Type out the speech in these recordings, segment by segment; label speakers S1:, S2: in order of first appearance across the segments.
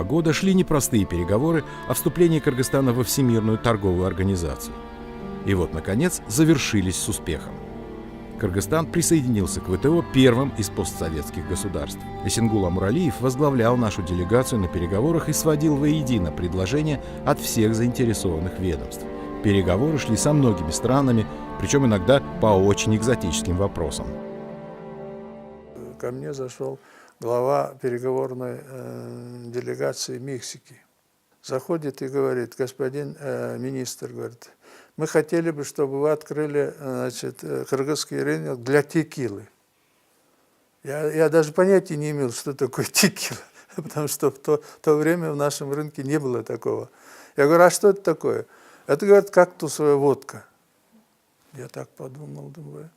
S1: года шли непростые переговоры о вступлении Кыргызстана во Всемирную торговую организацию. И вот, наконец, завершились с успехом. Кыргызстан присоединился к ВТО первым из постсоветских государств. Эсенгул Амуралиев возглавлял нашу делегацию на переговорах и сводил воедино предложения от всех заинтересованных ведомств. Переговоры шли со многими странами, причем иногда по очень экзотическим вопросам.
S2: Ко мне зашел глава переговорной делегации Мексики. Заходит и говорит: господин министр, говорит, мы хотели бы, чтобы вы открыли, значит, кыргызский рынок для текилы. Я даже понятия не имел, что такое текила, потому что в то время в нашем рынке не было такого. Я говорю: а что это такое? Это, говорит, кактусовая водка. Я так подумал, думаю,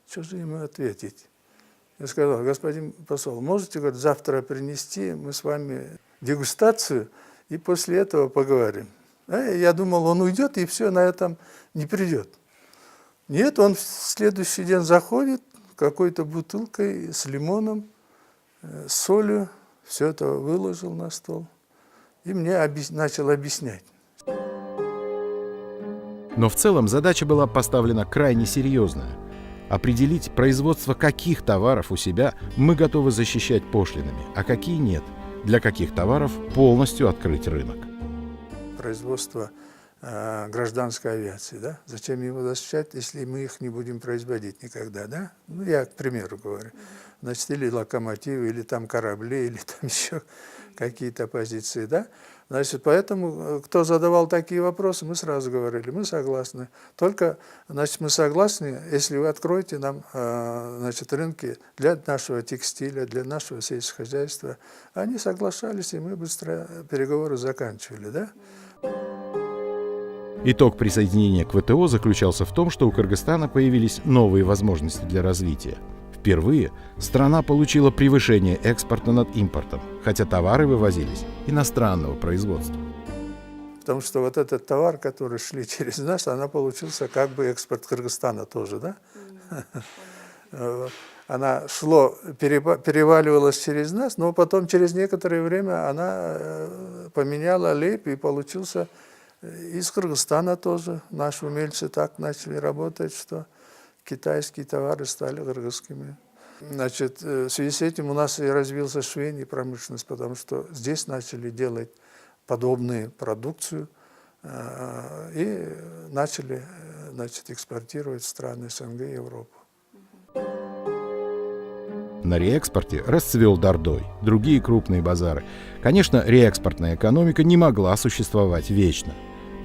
S2: что же ему ответить? Я сказал: господин посол, можете, говорит, завтра принести, мы с вами дегустацию, и после этого поговорим. Я думал, он уйдет и все, на этом не придет. Нет, он в следующий день заходит какой-то бутылкой с лимоном, с солью, все это выложил на стол и мне начал объяснять.
S1: Но в целом задача была поставлена крайне серьезная. Определить производство каких товаров у себя мы готовы защищать пошлинами, а какие нет. Для каких товаров полностью открыть рынок.
S2: Производство гражданской авиации, да? Зачем его защищать, если мы их не будем производить никогда, да? Ну, я к примеру говорю. Значит, или локомотивы, или там корабли, или там еще какие-то позиции, да? Значит, поэтому, кто задавал такие вопросы, мы сразу говорили, мы согласны. Только, значит, мы согласны, если вы откроете нам, значит, рынки для нашего текстиля, для нашего сельского хозяйства. Они соглашались, и мы быстро переговоры заканчивали, да?
S1: Итог присоединения к ВТО заключался в том, что у Кыргызстана появились новые возможности для развития. Впервые страна получила превышение экспорта над импортом, хотя товары вывозились иностранного производства.
S2: Потому что вот этот товар, который шли через нас, она получился как бы экспорт Кыргызстана тоже, да? Она переваливалась через нас, но потом через некоторое время она поменяла лейб и получился из Кыргызстана тоже. Наши умельцы так начали работать, что китайские товары стали кыргызскими. Значит, в связи с этим у нас и развился швейная промышленность, потому что здесь начали делать подобную продукцию и начали, значит, экспортировать в страны СНГ и Европу.
S1: На реэкспорте расцвел Дордой, другие крупные базары. Конечно, реэкспортная экономика не могла существовать вечно,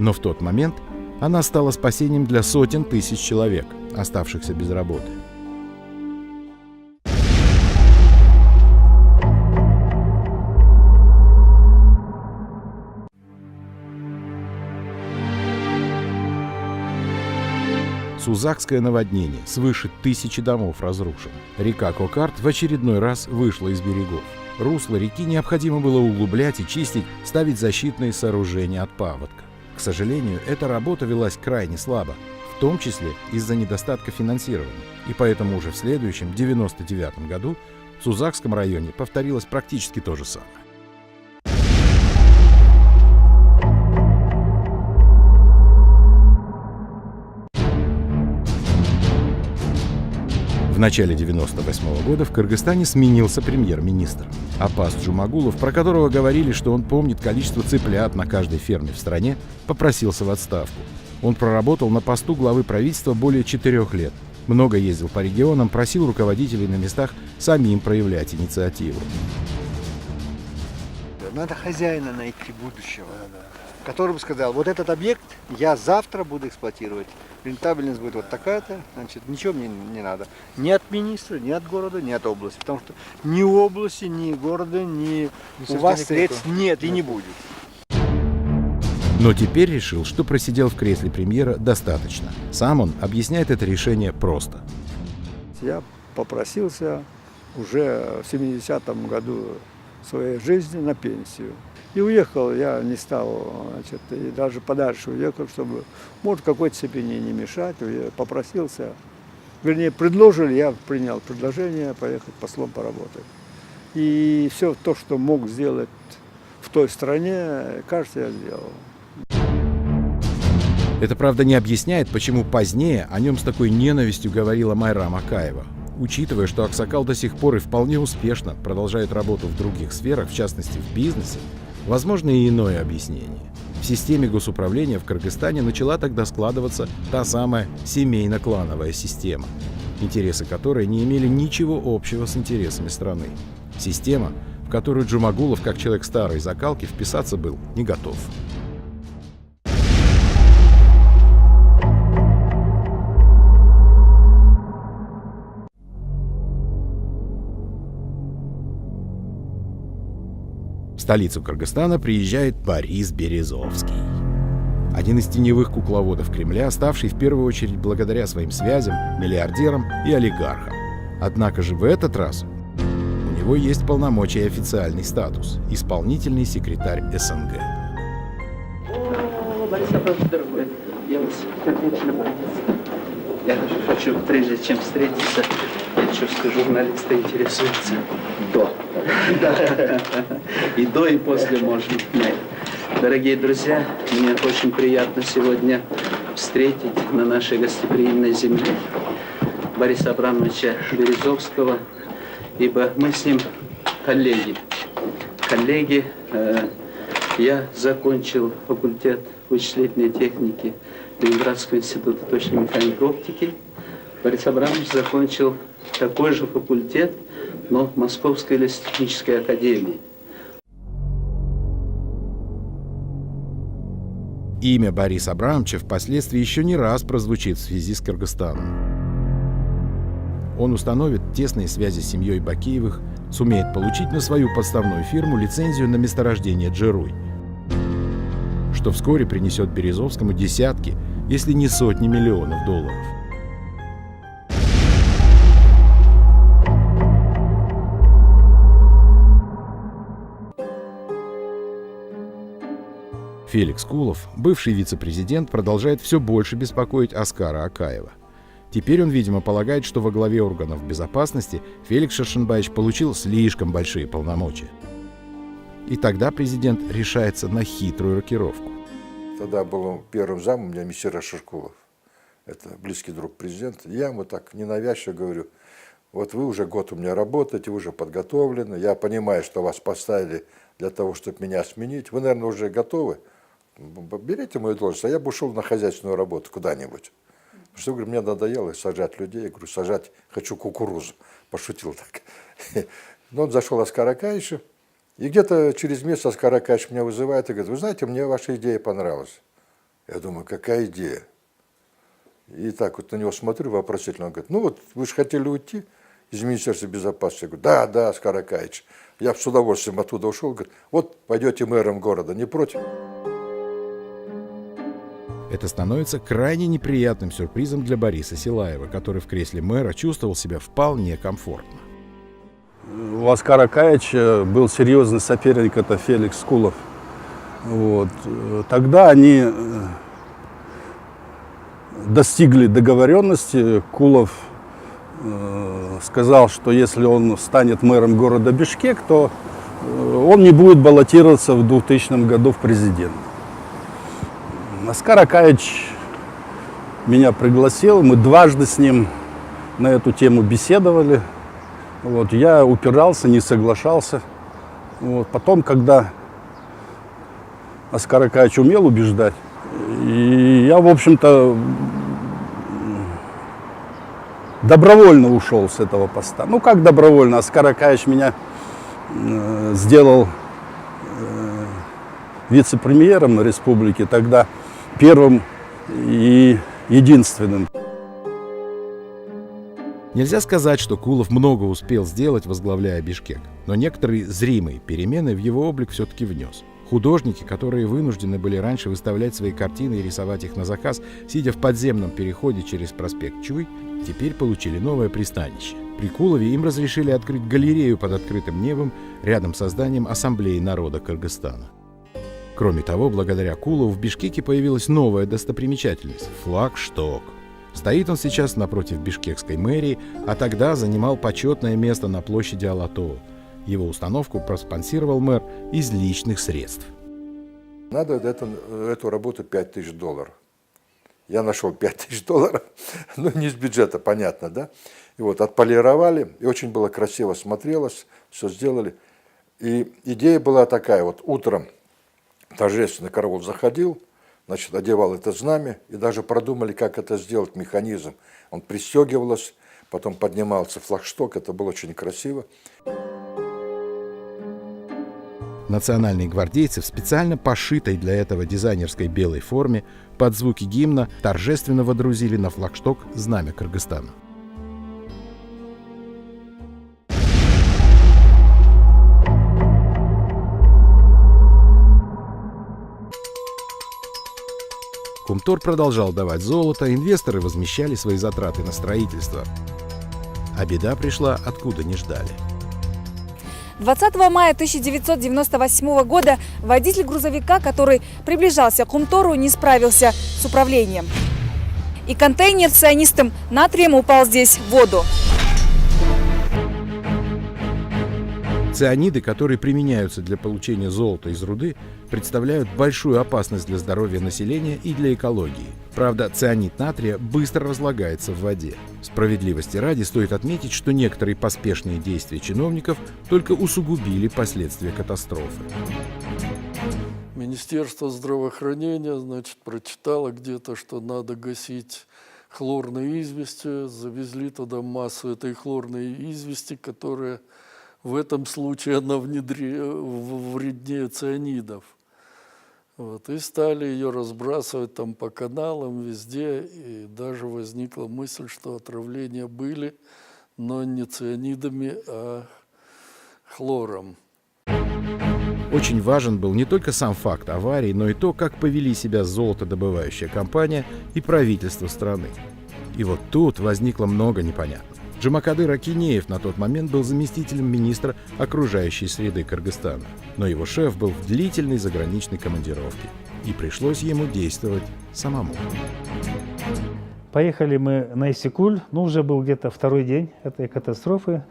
S1: но в тот момент она стала спасением для сотен тысяч человек, оставшихся без работы. Сузакское наводнение, свыше 1000 домов разрушено. Река Кокард в очередной раз вышла из берегов. Русло реки необходимо было углублять и чистить, ставить защитные сооружения от паводка. К сожалению, эта работа велась крайне слабо, в том числе из-за недостатка финансирования. И поэтому уже в следующем, 1999 году, в Сузакском районе повторилось практически то же самое. В начале 1998 года в Кыргызстане сменился премьер-министр. Апас Джумагулов, про которого говорили, что он помнит количество цыплят на каждой ферме в стране, попросился в отставку. Он проработал на посту главы правительства более 4 лет. Много ездил по регионам, просил руководителей на местах самим проявлять инициативу.
S3: Надо хозяина найти будущего, который бы сказал: вот этот объект я завтра буду эксплуатировать. Рентабельность будет вот такая-то, значит, ничего мне не надо. Ни от министра, ни от города, ни от области. Потому что ни области, ни города, ни у вас средств нет и не будет.
S1: Но теперь решил, что просидел в кресле премьера достаточно. Сам он объясняет это решение просто.
S4: Я попросился уже в 70-м году своей жизни на пенсию. И уехал, я не стал, значит, и даже подальше уехал, чтобы, может, в какой-то степени не мешать. Я попросился, вернее, предложили, я принял предложение поехать послом поработать. И все то, что мог сделать в той стране, кажется, я сделал.
S1: Это, правда, не объясняет, почему позднее о нем с такой ненавистью говорила Майрам Акаева. Учитывая, что Аксакал до сих пор и вполне успешно продолжает работу в других сферах, в частности в бизнесе, возможно и иное объяснение. В системе госуправления в Кыргызстане начала тогда складываться та самая семейно-клановая система, интересы которой не имели ничего общего с интересами страны. Система, в которую Джумагулов, как человек старой закалки, вписаться был не готов. В столицу Кыргызстана приезжает Борис Березовский. Один из теневых кукловодов Кремля, ставший в первую очередь благодаря своим связям миллиардерам и олигархам. Однако же в этот раз у него есть полномочия и официальный статус – исполнительный секретарь СНГ.
S5: Борис Абрамович, дорогой, я вас сердечно приветствую. Я хочу, прежде чем встретиться, я чувствую, журналисты интересуются до. И до, и после можно. Дорогие друзья, мне очень приятно сегодня встретить на нашей гостеприимной земле Бориса Абрамовича Березовского, ибо мы с ним коллеги. Коллеги, я закончил факультет вычислительной техники Ленинградского института точной механики оптики. Борис Абрамович закончил такой же факультет, но в Московской лесотехнической академии.
S1: Имя Бориса Абрамовича впоследствии еще не раз прозвучит в связи с Кыргызстаном. Он установит тесные связи с семьей Бакиевых, сумеет получить на свою подставную фирму лицензию на месторождение Джеруй, что вскоре принесет Березовскому десятки, если не сотни миллионов долларов. Феликс Кулов, бывший вице-президент, продолжает все больше беспокоить Аскара Акаева. Теперь он, видимо, полагает, что во главе органов безопасности Феликс Шершенбаевич получил слишком большие полномочия. И тогда президент решается на хитрую рокировку.
S6: Тогда был первым замом у меня месье Раширкулов. Это близкий друг президента. Я ему так ненавязчиво говорю: вот вы уже год у меня работаете, вы уже подготовлены, я понимаю, что вас поставили для того, чтобы меня сменить. Вы, наверное, уже готовы. Берите мою должность, а я бы ушел на хозяйственную работу куда-нибудь. Потому что, говорю, мне надоело сажать людей. Я говорю, сажать хочу кукурузу. Пошутил так. Но он зашел Аскар Акаевич, и где-то через месяц Аскар Акаевич меня вызывает и говорит: вы знаете, мне ваша идея понравилась. Я думаю, какая идея? И так вот на него смотрю вопросительно. Он говорит: ну вот вы же хотели уйти из Министерства безопасности. Я говорю: да, Аскар Акаевич. Я с удовольствием оттуда ушел. Говорит: вот пойдете мэром города, не против?
S1: Это становится крайне неприятным сюрпризом для Бориса Силаева, который в кресле мэра чувствовал себя вполне комфортно.
S7: У Аскара Акаевича был серьезный соперник, это Феликс Кулов. Вот. Тогда они достигли договоренности. Кулов сказал, что если он станет мэром города Бишкек, то он не будет баллотироваться в 2000 году в президент. Аскар Акаевич меня пригласил, мы дважды с ним на эту тему беседовали. Вот, я упирался, не соглашался. Вот, потом, когда Аскар Акаевич умел убеждать, и я, в общем-то, добровольно ушел с этого поста. Ну, как добровольно? Аскар Акаевич меня сделал вице-премьером республики, тогда первым и единственным.
S1: Нельзя сказать, что Кулов много успел сделать, возглавляя Бишкек, но некоторые зримые перемены в его облик все-таки внес. Художники, которые вынуждены были раньше выставлять свои картины и рисовать их на заказ, сидя в подземном переходе через проспект Чуй, теперь получили новое пристанище. При Кулове им разрешили открыть галерею под открытым небом рядом с зданием Ассамблеи народа Кыргызстана. Кроме того, благодаря Кулову в Бишкеке появилась новая достопримечательность – флагшток. Стоит он сейчас напротив бишкекской мэрии, а тогда занимал почетное место на площади Алатоо. Его установку проспонсировал мэр из личных средств.
S6: Надо эту работу $5000. Я нашел $5000, ну не из бюджета, понятно, да? И вот отполировали, и очень было красиво смотрелось, все сделали. И идея была такая, вот утром торжественно караул заходил, значит, одевал это знамя, и даже продумали, как это сделать, механизм. Он пристегивался, потом поднимался флагшток, это было очень красиво.
S1: Национальные гвардейцы в специально пошитой для этого дизайнерской белой форме под звуки гимна торжественно водрузили на флагшток знамя Кыргызстана. Кумтор продолжал давать золото, инвесторы возмещали свои затраты на строительство. А беда пришла, откуда не ждали.
S8: 20 мая 1998 года водитель грузовика, который приближался к Кумтору, не справился с управлением. И контейнер с цианистым натрием упал здесь в воду.
S1: Цианиды, которые применяются для получения золота из руды, представляют большую опасность для здоровья населения и для экологии. Правда, цианид натрия быстро разлагается в воде. Справедливости ради стоит отметить, что некоторые поспешные действия чиновников только усугубили последствия катастрофы.
S9: Министерство здравоохранения, значит, прочитало где-то, что надо гасить хлорной известью, завезли туда массу этой хлорной извести, которая в этом случае она вреднее цианидов. Вот, и стали ее разбрасывать там по каналам везде, и даже возникла мысль, что отравления были, но не цианидами, а хлором.
S1: Очень важен был не только сам факт аварии, но и то, как повели себя золотодобывающая компания и правительство страны. И вот тут возникло много непонятного. Джумакадыр Акинеев на тот момент был заместителем министра окружающей среды Кыргызстана, но его шеф был в длительной заграничной командировке, и пришлось ему действовать самому.
S10: Поехали мы на Иссыкуль, уже был где-то второй день этой катастрофы.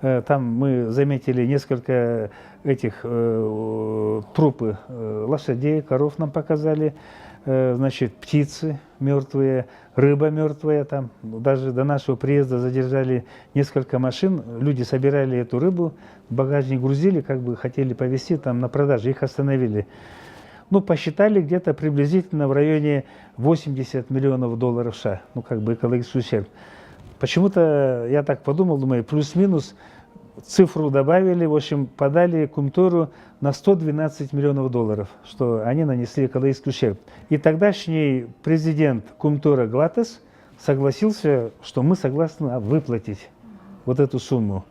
S10: Там мы заметили несколько этих трупы лошадей, коров нам показали, значит, птицы мертвые, рыба мертвая там. Даже до нашего приезда задержали несколько машин, люди собирали эту рыбу, в багажник грузили, как бы хотели повезти там на продажу, их остановили. Посчитали где-то приблизительно в районе $80 миллионов США, как бы экологический ущерб. Почему-то я так подумал, думаю, плюс-минус цифру добавили, в общем, подали Кумтору на $112 миллионов, что они нанесли экологический ущерб. И тогдашний президент Кумтора Глатес согласился, что мы согласны выплатить вот эту сумму.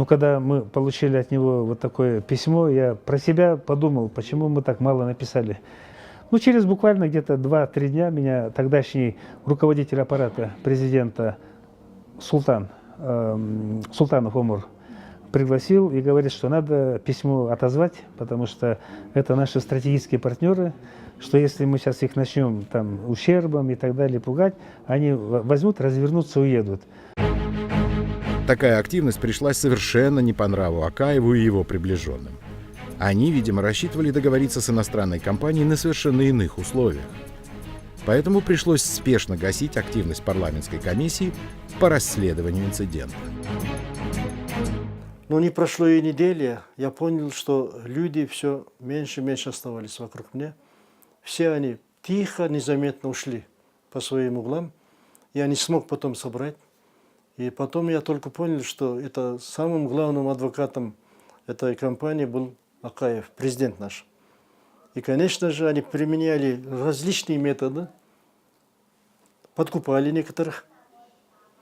S10: Когда мы получили от него вот такое письмо, я про себя подумал, почему мы так мало написали. Через буквально где-то 2-3 дня меня тогдашний руководитель аппарата президента Султанов Омур пригласил и говорит, что надо письмо отозвать, потому что это наши стратегические партнеры, что если мы сейчас их начнем там ущербом и так далее пугать, они возьмут, развернутся, уедут.
S1: Такая активность пришлась совершенно не по нраву Акаеву и его приближенным. Они, видимо, рассчитывали договориться с иностранной компанией на совершенно иных условиях. Поэтому пришлось спешно гасить активность парламентской комиссии по расследованию инцидента.
S11: Не прошло и недели, я понял, что люди все меньше и меньше оставались вокруг меня. Все они тихо, незаметно ушли по своим углам. Я не смог потом собрать. И потом я только понял, что это самым главным адвокатом этой компании был Акаев, президент наш. И, конечно же, они применяли различные методы, подкупали некоторых,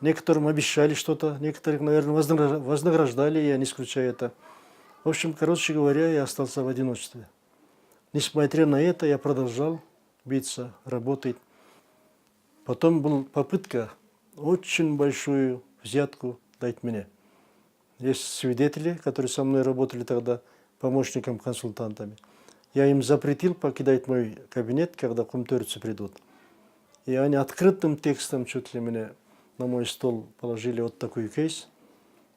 S11: некоторым обещали что-то, некоторых, наверное, вознаграждали, я не исключаю это. В общем, короче говоря, я остался в одиночестве. Несмотря на это, я продолжал биться, работать. Потом была попытка очень большую взятку дать мне. Есть свидетели, которые со мной работали тогда, помощником-консультантами. Я им запретил покидать мой кабинет, когда кумторцы придут. И они открытым текстом чуть ли мне на мой стол положили вот такой кейс.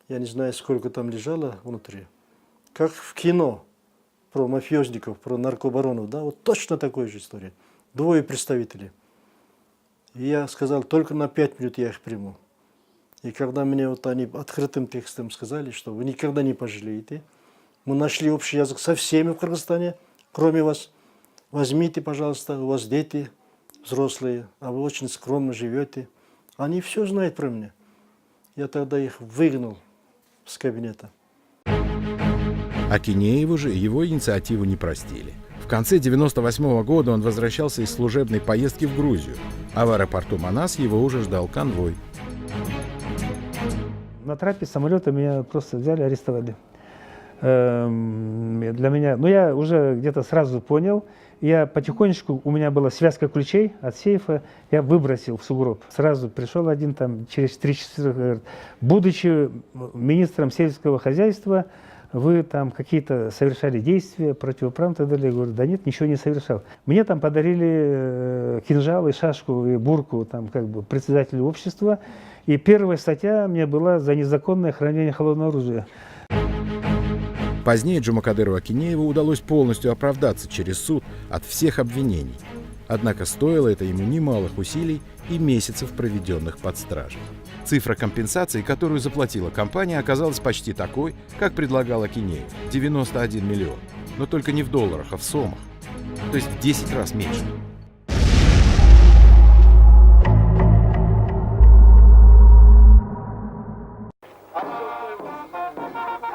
S11: Я не знаю, сколько там лежало внутри. как в кино про мафиозников, про наркобаронов, да, вот точно такая же история. 2 представителей. И я сказал, только на 5 минут я их приму. И когда мне вот они открытым текстом сказали, что вы никогда не пожалеете, мы нашли общий язык со всеми в Кыргызстане, кроме вас. Возьмите, пожалуйста, у вас дети взрослые, а вы очень скромно живете. Они все знают про меня. Я тогда их выгнал с кабинета.
S1: Акинееву же его инициативу не простили. В конце 1998 года он возвращался из служебной поездки в Грузию, а в аэропорту Манас его уже ждал конвой.
S10: На трапе самолета меня просто взяли, арестовали. Для меня, я уже где-то сразу понял, я потихонечку, у меня была связка ключей от сейфа, я выбросил в сугроб. Сразу пришел один там через 3 часа, говорит, будучи министром сельского хозяйства, вы там какие-то совершали действия противоправные и так далее. Я говорю, да нет, ничего не совершал. Мне там подарили кинжал и шашку и бурку там как бы председателю общества. И первая статья мне была за незаконное хранение холодного оружия.
S1: Позднее Джумакадыру Акинееву удалось полностью оправдаться через суд от всех обвинений. Однако стоило это ему немалых усилий и месяцев, проведенных под стражей. Цифра компенсации, которую заплатила компания, оказалась почти такой, как предлагал Акинеев – 91 миллион. Но только не в долларах, а в сомах. То есть в 10 раз меньше.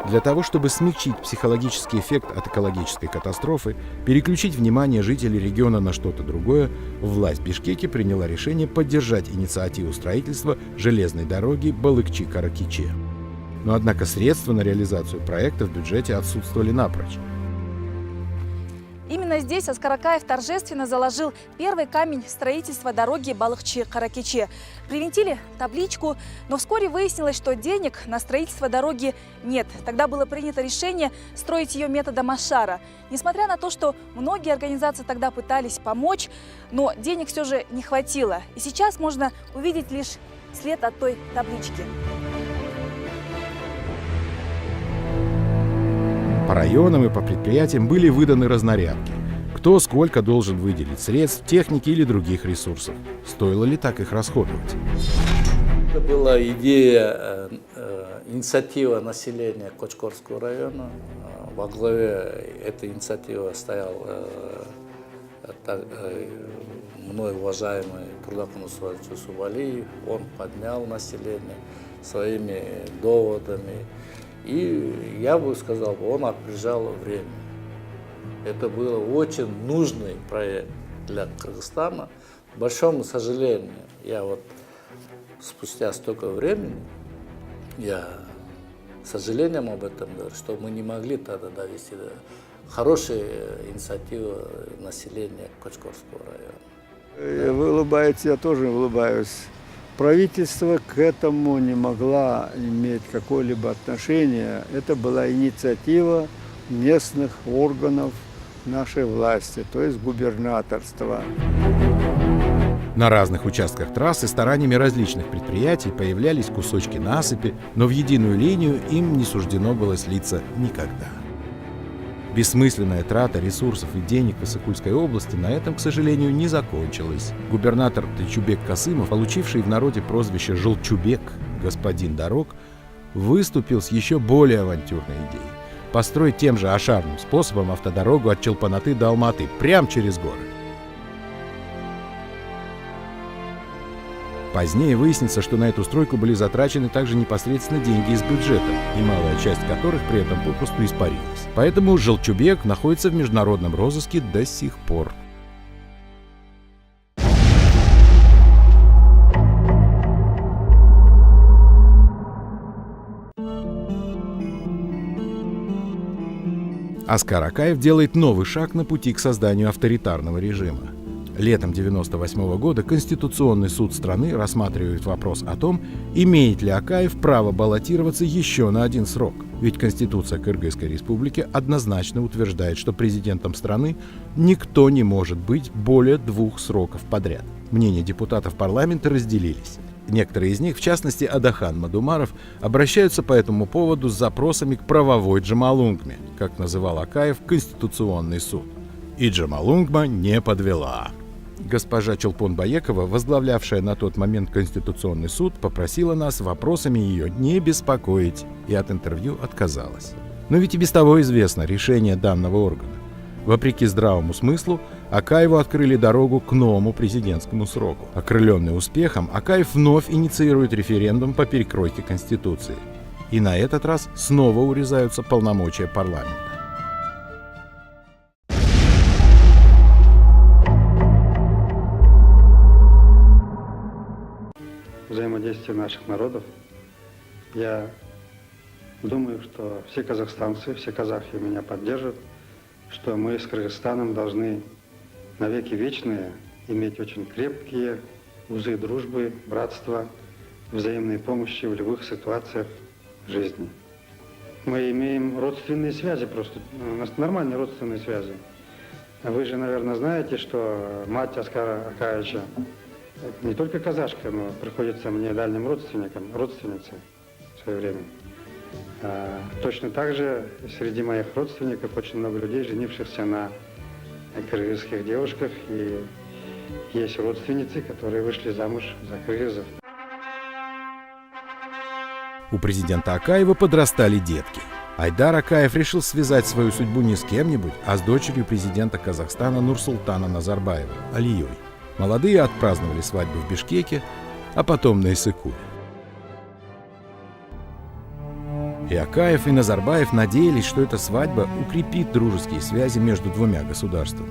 S1: Для того, чтобы смягчить психологический эффект от экологической катастрофы, переключить внимание жителей региона на что-то другое, власть Бишкеки приняла решение поддержать инициативу строительства железной дороги Балыкчи-Каракиче. Но однако средства на реализацию проекта в бюджете отсутствовали напрочь.
S8: Именно здесь Аскаракаев торжественно заложил первый камень строительства дороги Балыкчи-Каракиче. Привинтили табличку, но вскоре выяснилось, что денег на строительство дороги нет. Тогда было принято решение строить ее методом Ашара. Несмотря на то, что многие организации тогда пытались помочь, но денег все же не хватило. И сейчас можно увидеть лишь след от той таблички.
S1: По районам и по предприятиям были выданы разнарядки. Кто сколько должен выделить средств, техники или других ресурсов. Стоило ли так их расходовать?
S12: Это была идея, инициатива населения Кочкорского района. Во главе этой инициативы стоял мной уважаемый Турдакун Усвалович Усубалиев. Он поднял население своими доводами. И я бы сказал, он опережал время. Это был очень нужный проект для Кыргызстана. К большому сожалению, я вот спустя столько времени, я с сожалением об этом говорю, что мы не могли тогда довести до хорошей инициативы населения Кочкорского района.
S4: Вы улыбаетесь, я тоже улыбаюсь. Правительство к этому не могло иметь какое-либо отношение. Это была инициатива местных органов нашей власти, то есть губернаторства.
S1: На разных участках трассы стараниями различных предприятий появлялись кусочки насыпи, но в единую линию им не суждено было слиться никогда. Бессмысленная трата ресурсов и денег в Иссык-Кульской области на этом, к сожалению, не закончилась. Губернатор Тайчубек Касымов, получивший в народе прозвище «Желчубек», господин дорог, выступил с еще более авантюрной идеей – построить тем же ашарным способом автодорогу от Чолпанаты до Алматы, прямо через горы. Позднее выяснится, что на эту стройку были затрачены также непосредственно деньги из бюджета, немалая часть которых при этом попросту испарилась. Поэтому Желчубек находится в международном розыске до сих пор. Аскар Акаев делает новый шаг на пути к созданию авторитарного режима. Летом 1998 года Конституционный суд страны рассматривает вопрос о том, имеет ли Акаев право баллотироваться еще на один срок. Ведь Конституция Кыргызской республики однозначно утверждает, что президентом страны никто не может быть более 2 сроков подряд. Мнения депутатов парламента разделились. Некоторые из них, в частности Адахан Мадумаров, обращаются по этому поводу с запросами к правовой Джамалунгме, как называл Акаев Конституционный суд. И Джамалунгма не подвела. Госпожа Чолпон-Баекова, возглавлявшая на тот момент Конституционный суд, попросила нас вопросами ее не беспокоить и от интервью отказалась. Но ведь и без того известно решение данного органа. Вопреки здравому смыслу, Акаеву открыли дорогу к новому президентскому сроку. Окрыленный успехом, Акаев вновь инициирует референдум по перекройке Конституции. И на этот раз снова урезаются полномочия парламента.
S13: Взаимодействие наших народов. Я думаю, что все казахстанцы, все казахи меня поддержат, что мы с Кыргызстаном должны навеки вечные иметь очень крепкие узы дружбы, братства, взаимной помощи в любых ситуациях жизни. Мы имеем родственные связи просто, нормальные родственные связи. Вы же, наверное, знаете, что мать Аскара Акаевича не только казашка, но приходится мне дальним родственницей в свое время. Точно так же среди моих родственников очень много людей, женившихся на кыргызских девушках, и есть родственницы, которые вышли замуж за кыргызов.
S1: У президента Акаева подрастали детки. Айдар Акаев решил связать свою судьбу не с кем-нибудь, а с дочерью президента Казахстана Нурсултана Назарбаева, Алией. Молодые отпраздновали свадьбу в Бишкеке, а потом на Иссык-Куле. И Акаев, и Назарбаев надеялись, что эта свадьба укрепит дружеские связи между двумя государствами.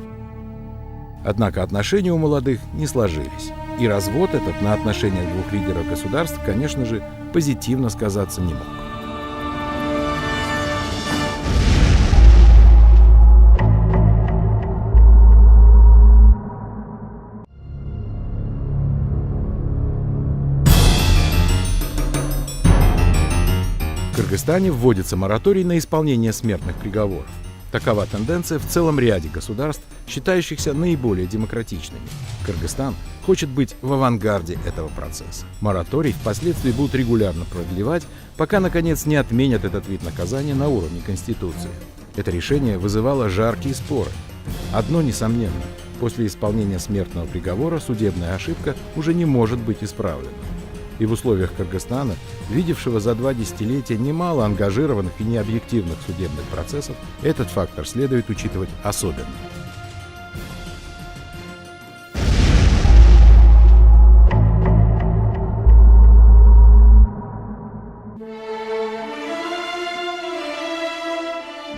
S1: Однако отношения у молодых не сложились. И развод этот на отношениях двух лидеров государств, конечно же, позитивно сказаться не мог. В Кыргызстане вводится мораторий на исполнение смертных приговоров. Такова тенденция в целом ряде государств, считающихся наиболее демократичными. Кыргызстан хочет быть в авангарде этого процесса. Мораторий впоследствии будут регулярно продлевать, пока, наконец, не отменят этот вид наказания на уровне Конституции. Это решение вызывало жаркие споры. Одно несомненно: после исполнения смертного приговора судебная ошибка уже не может быть исправлена. И в условиях Кыргызстана, видевшего за 2 десятилетия немало ангажированных и необъективных судебных процессов, этот фактор следует учитывать особенно.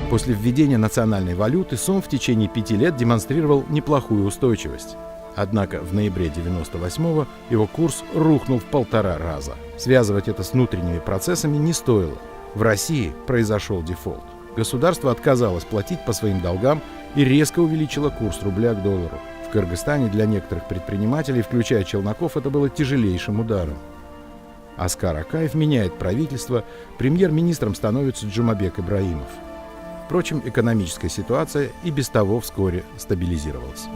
S1: После введения национальной валюты сом в течение 5 лет демонстрировал неплохую устойчивость. Однако в ноябре 1998-го его курс рухнул в 1,5 раза. Связывать это с внутренними процессами не стоило. В России произошел дефолт. Государство отказалось платить по своим долгам и резко увеличило курс рубля к доллару. В Кыргызстане для некоторых предпринимателей, включая челноков, это было тяжелейшим ударом. Аскар Акаев меняет правительство, премьер-министром становится Джумабек Ибраимов. Впрочем, экономическая ситуация и без того вскоре стабилизировалась.